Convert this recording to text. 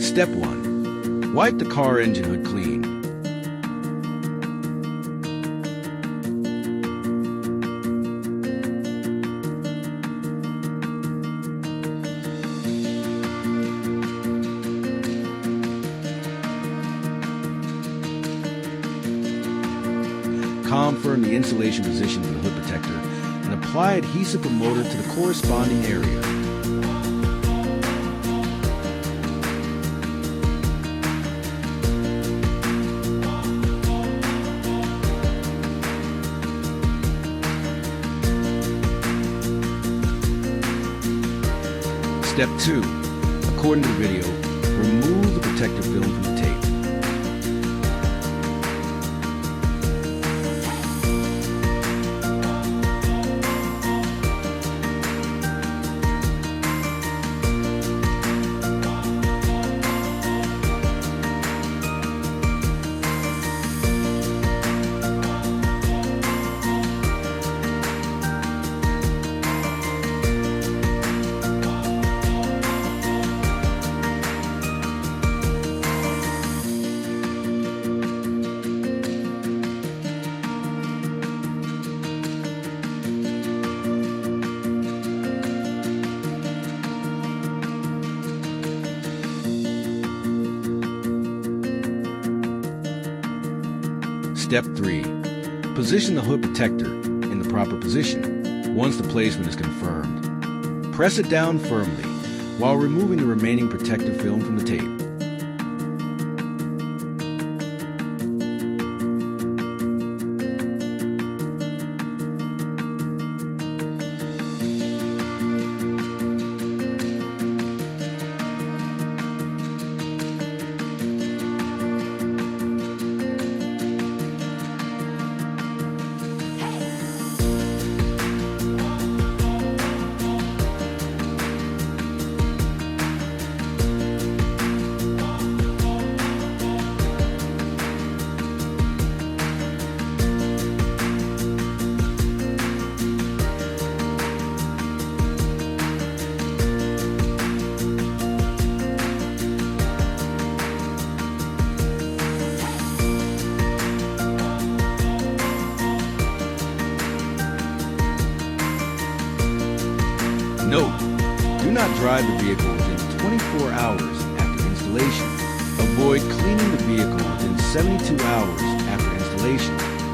Step 1. Wipe the car engine hood clean. Confirm the insulation position of the hood protector and apply adhesive promoter to the corresponding area. Step 2. According to the video, remove the protective film from the tape. Step 3. Position the hood protector in the proper position once the placement is confirmed. Press it down firmly while removing the remaining protective film from the tape. Note: do not drive the vehicle within 24 hours after installation. Avoid cleaning the vehicle within 72 hours after installation.